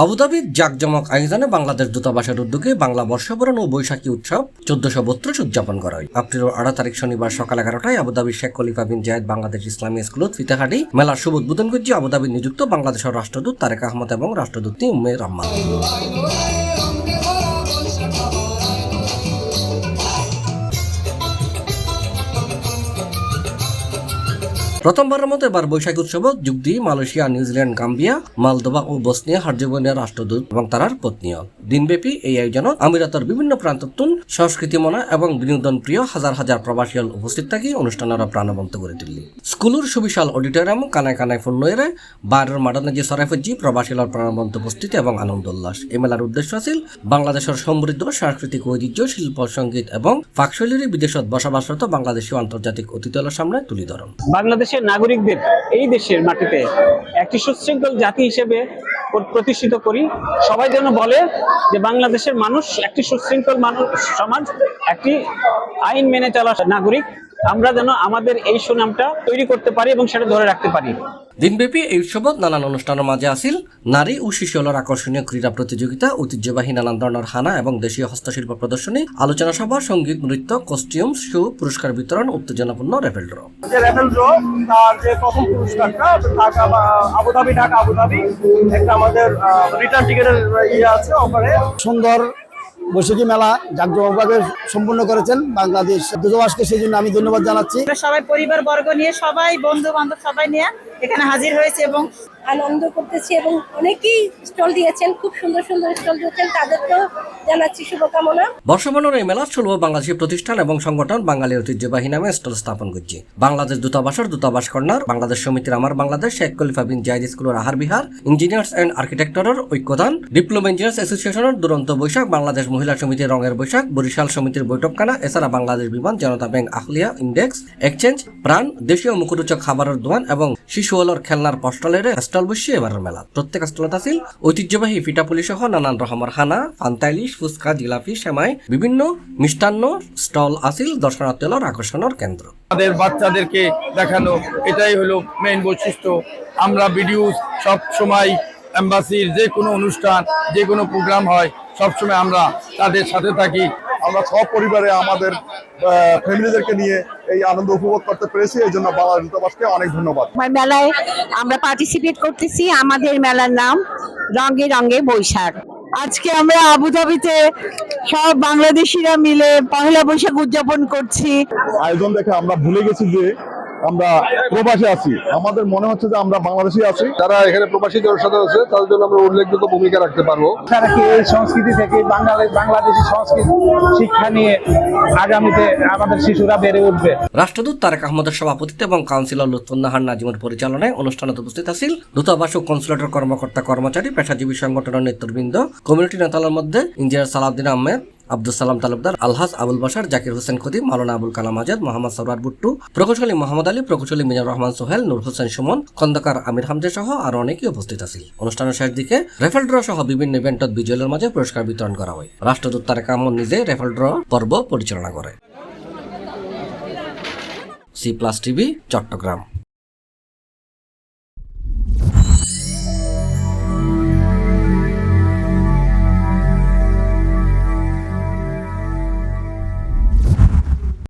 আবুধাবির জাঁকজমক আয়োজনে বাংলাদেশ দূতাবাসের উদ্যোগে বাংলা বর্ষবরণ ও বৈশাখী উৎসব 1432 উদযাপন করা হয়। এপ্রিলের 18 তারিখ শনিবার সকাল 11টায় আবুধাবির শেখ খলিফা বিন জায়েদ বাংলাদেশ ইসলামী স্কুলত ফিতাহাটি মেলার শুভ উদ্বোধন করছে আবুধাবির নিযুক্ত বাংলাদেশের রাষ্ট্রদূত তারেক আহমদ এবং রাষ্ট্রদূতী উম্মে রহমান। প্রথমবারের মতো এবার বৈশাখী উৎসব যোগ দিয়ে মালয়েশিয়া, নিউজিল্যান্ড, গাম্বিয়া, মালদোভা ও বসনিয়া হার্জেগোভিনার রাষ্ট্রদূত এবং তার পত্নীয়। দিনব্যাপী এই আয়োজনত আমিরাতের বিভিন্ন প্রান্ততুন সংস্কৃতিমনা এবং বিনোদন প্রিয় হাজার হাজার প্রবাসী উপস্থিত থাকি অনুষ্ঠানেরা প্রাণবন্ত করে তুললি। স্কুলের সুবিশাল অডিটোরিয়াম কানায় কানায় ফুন্নয়েরে বাইরের মাডানে যে সরাইফজি প্রবাসীর প্রাণবন্ত উপস্থিতি এবং আনন্দ উল্লাস। এই মেলার উদ্দেশ্য আছিল বাংলাদেশের সমৃদ্ধ সাংস্কৃতিক ঐতিহ্য, শিল্প, সঙ্গীত এবং ফাকশৈলীর বিদেশত বসবাসরত বাংলাদেশী আন্তর্জাতিক অতিথিদের সামনে তুলে ধরন। বাংলাদেশের নাগরিকদের এই দেশের মাটিতে একটি সুশৃঙ্খল জাতি হিসেবে প্রতিষ্ঠিত করি। সবাই যেন বলে যে বাংলাদেশের মানুষ একটি সুশৃঙ্খল মানুষ সমাজ, একটি আইন মেনে চলা নাগরিক। আমরা যেন আমাদের এই সুনামটা তৈরি করতে পারি এবং সেটা ধরে রাখতে পারি। দিনব্যাপী এই উৎসবত নানান অনুষ্ঠানের মাঝে আছিল নারী ও শিশুদের আকর্ষণীয় ক্রীড়া প্রতিযোগিতা, ঐতিহ্যবাহী নানান ধরনের হানা এবং দেশীয় হস্তশিল্প প্রদর্শনী, আলোচনা সভা, সঙ্গীত, নৃত্য, কস্টিউম শো, পুরস্কার বিতরণ, উত্তেজনাপূর্ণ রেফেল ড্র। রেফেল ড্র তার যে প্রথম পুরস্কারটা আবুধাবি একটা আমাদের রিটার্ন টিকেটের আছে অফারে। সুন্দর বৈশাখী মেলা জাঁকজমকভাবে সম্পূর্ণ করেছেন বাংলাদেশ দূতাবাসকে, সেই জন্য আমি ধন্যবাদ জানাচ্ছি। সবাই পরিবার বর্গ নিয়ে, সবাই বন্ধু বান্ধব সবাই নিয়ে এখানে হাজির হয়েছে এবং আনন্দ করতেছি এবং অনেকেই স্টল দিয়েছেন, খুব সুন্দর সুন্দর স্টল দিয়েছেন, তাদেরকেও জানাচ্ছি শুভকামনা। বর্ষবরণের এই মেলা চলব বাংলাদেশি প্রতিষ্ঠান এবং সংগঠন বাঙালি ঐতিহ্যবাহী নামে স্টল স্থাপন করছে। বাংলাদেশ দূতাবাসের দূতাবাস কর্নার, বাংলাদেশ সমিতির আমার বাংলাদেশ, শেখ খলিফা বিন জায়েদ স্কুলের আহার বিহার, ইঞ্জিনিয়ার্স এন্ড আর্কিটেক্টরের ঐক্যদান, ডিপ্লোমা ইঞ্জিনিয়ার্স অ্যাসোসিয়েশনের দুরন্ত বৈশাখ, বাংলাদেশ মহিলা সমিতির রঙের বৈশাখ, বরিশাল সমিতির বৈঠকখানা, এছাড়া বাংলাদেশ বিমান, জনতা ব্যাংক, আহলিয়া, ইন্ডেক্স, এক্সচেঞ্জ, প্রাণ, দেশীয় মুখরোচক খাবারের দোকান এবং শিশু হলর খেলনার পস্টলের স্টল বসছে এবারের মেলা। প্রত্যেক স্টলত আছিল ঐতিহ্যবাহী পিঠাপুলি সহ নানান রকমের হানা, ফান্তাইলিশ, ফুচকা, জিলাপি, সেমাই, বিভিন্ন মিষ্টান্ন স্টল আছিল দর্শনার্থীদের আকর্ষণের কেন্দ্র। আমাদের বাচ্চাদেরকে দেখানো, এটাই হলো মেইন বৈশিষ্ট্য। আমরা ভিডিও সব সময় এম্বাসির যে কোনো অনুষ্ঠান, যে কোনো প্রোগ্রাম হয়, সবসময় আমরা তাদের সাথে থাকি। আমরা সব পরিবারে আমাদের ফ্যামিলিদেরকে নিয়ে এই আনন্দ উপভোগ করতে পেরেছি, এই জন্য বাংলাদেশ দূতাবাসকে অনেক ধন্যবাদ। মেলায় আমরা পার্টিসিপেট করতেছি। আমাদের মেলার নাম রঙে রঙে বৈশাখ। আজকে আমরা আবুধাবিতে সব বাংলাদেশিরা মিলে পহেলা বৈশাখ উদযাপন করছি। আয়োজন দেখে আমরা ভুলে গেছি যে আমরা প্রবাসী আছি, আমাদের মনে হচ্ছে যে আমরা বাংলাদেশি আছি। যারা এখানে প্রবাসী জনসাধারণ আছে তাদের জন্য আমরা উল্লেখযোগ্য ভূমিকা রাখতে পারবো। তারা কি এই সংস্কৃতি থেকে বাংলাদেশি সংস্কৃতি শিক্ষা নিয়ে আগামীতে আমাদের শিশুরা বেড়ে উঠবে। রাষ্ট্রদূত তারেক আহমদের সভাপতিত্বে এবং কাউন্সিলর লুৎফুন্নাহার নাজিমের পরিচালনায় অনুষ্ঠানে উপস্থিত আছিল দূতাবাস ও কনসুলেটের কর্মকর্তা কর্মচারী, পেশাজীবী সংগঠনের নেতৃবৃন্দ, কমিউনিটি নেতাদের মধ্যে ইঞ্জিনিয়ার সালাউদ্দিন আহমেদ, আব্দুল সালাম তালুকদার, আলহাজ আবুল বাশার, জাকির হোসেন খদিম, মাওলানা আবুল কালাম আজাদ, মোহাম্মদ সরওয়ার বুট্টু, প্রকৌশলী মোহাম্মদ আলী, প্রকৌশলী মিজানুর রহমান সোহেল, নূর হোসেন সুমন, খন্দকার আমির হামজা সহ আরো অনেকেই উপস্থিত আছিল। অনুষ্ঠানের শেষ দিকে রেফেল ড্র সহ বিভিন্ন ইভেন্টত বিজয়ীদের মাঝে পুরস্কার বিতরণ করা হয়। রাষ্ট্রদূত তারেক আহমদ নিজে রেফেল ড্র পর্ব পরিচালনা করে। C plus TV, Chittagong.